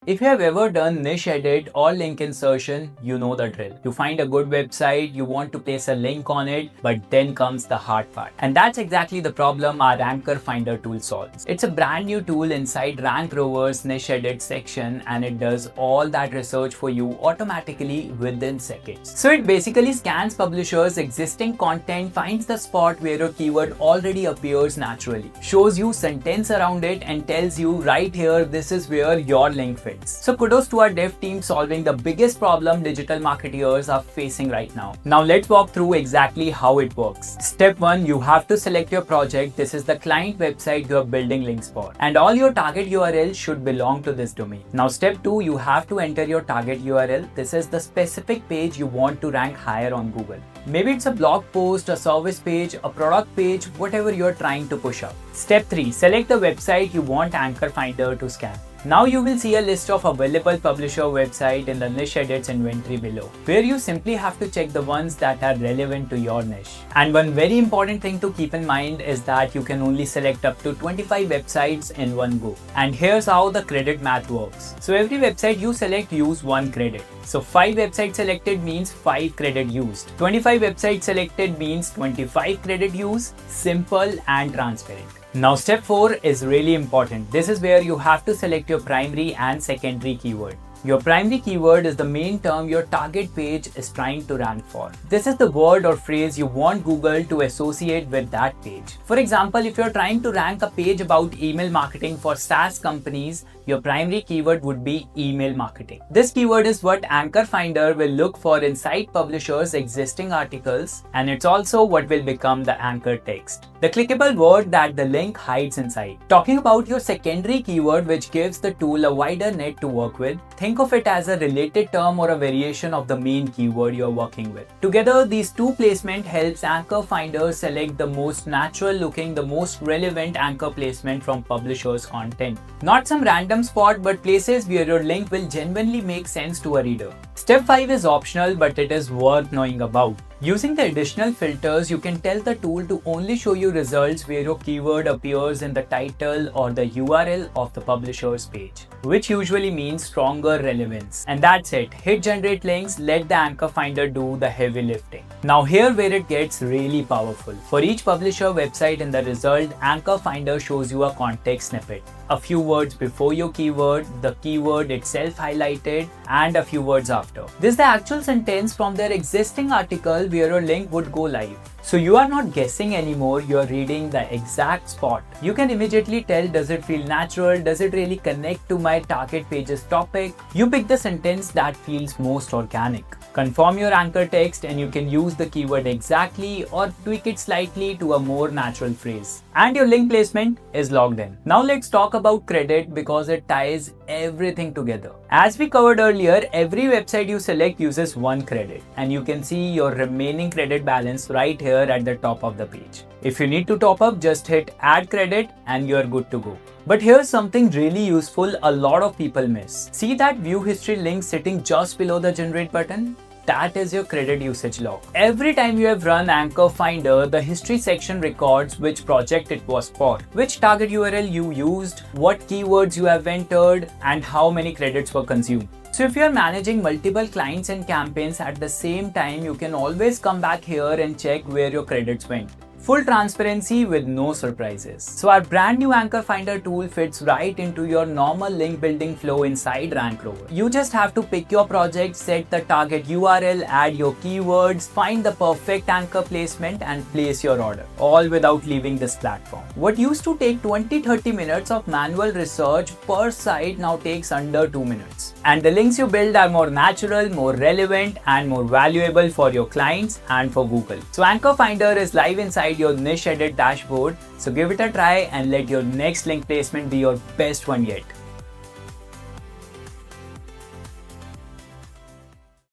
If you have ever done niche edit or link insertion, you know the drill. You find a good website, you want to place a link on it, but then comes the hard part. And that's exactly the problem our Ranker Finder tool solves. It's a brand new tool inside Rank Rover's niche edit section, and it does all that research for you automatically within seconds. So it basically scans publishers' existing content, finds the spot where your keyword already appears naturally, shows you sentence around it, and tells you right here, this is where your link fits. So kudos to our dev team solving the biggest problem digital marketeers are facing right now. Now let's walk through exactly how it works. Step 1, you have to select your project. This is the client website you are building links for, and all your target URL should belong to this domain. Now step 2, you have to enter your target URL. This is the specific page you want to rank higher on Google. Maybe it's a blog post, a service page, a product page, whatever you're trying to push up. Step 3, select the website you want Ranker Finder to scan. Now you will see a list of available publisher websites in the niche edits inventory below, where you simply have to check the ones that are relevant to your niche. And one very important thing to keep in mind is that you can only select up to 25 websites in one go. And here's how the credit math works. So every website you select use 1 credit. So 5 websites selected means 5 credit used. 25 websites selected means 25 credit use. Simple and transparent. Now step 4 is really important. This is where you have to select your primary and secondary keyword. Your primary keyword is the main term your target page is trying to rank for. This is the word or phrase you want Google to associate with that page. For example, if you're trying to rank a page about email marketing for SaaS companies, your primary keyword would be email marketing. This keyword is what Ranker Finder will look for inside publishers' existing articles, and it's also what will become the anchor text, the clickable word that the link hides inside. Talking about your secondary keyword, which gives the tool a wider net to work with, think of it as a related term or a variation of the main keyword you're working with. Together, these two placement helps Ranker Finder select the most natural looking, the most relevant anchor placement from publishers' content. Not some random spot, but places where your link will genuinely make sense to a reader. Step 5 is optional, but it is worth knowing about. Using the additional filters, you can tell the tool to only show you results where your keyword appears in the title or the URL of the publisher's page, which usually means stronger relevance. And that's it. Hit generate links, let the Ranker Finder do the heavy lifting. Now here where it gets really powerful. For each publisher website in the result, Ranker Finder shows you a context snippet. A few words before your keyword, the keyword itself highlighted, and a few words after. This is the actual sentence from their existing article where your link would go live. So you are not guessing anymore, you are reading the exact spot. You can immediately tell, does it feel natural? Does it really connect to my target page's topic? You pick the sentence that feels most organic. Confirm your anchor text and you can use the keyword exactly or tweak it slightly to a more natural phrase. And your link placement is logged in. Now let's talk about credit because it ties everything together. As we covered earlier, every website you select uses 1 credit, and you can see your remaining credit balance right here at the top of the page. If you need to top up, just hit add credit and you're good to go. But here's something really useful a lot of people miss. See that view history link sitting just below the generate button? That is your credit usage log. Every time you have run Ranker Finder, the history section records which project it was for, which target URL you used, what keywords you have entered, and how many credits were consumed. So if you are managing multiple clients and campaigns at the same time, you can always come back here and check where your credits went. Full transparency with no surprises. So our brand new Ranker Finder tool fits right into your normal link building flow inside Rank Rover. You just have to pick your project, set the target URL, add your keywords, find the perfect anchor placement and place your order, all without leaving this platform. What used to take 20-30 minutes of manual research per site now takes under 2 minutes. And the links you build are more natural, more relevant and more valuable for your clients and for Google. So Ranker Finder is live inside your niche edit dashboard, so give it a try and let your next link placement be your best one yet.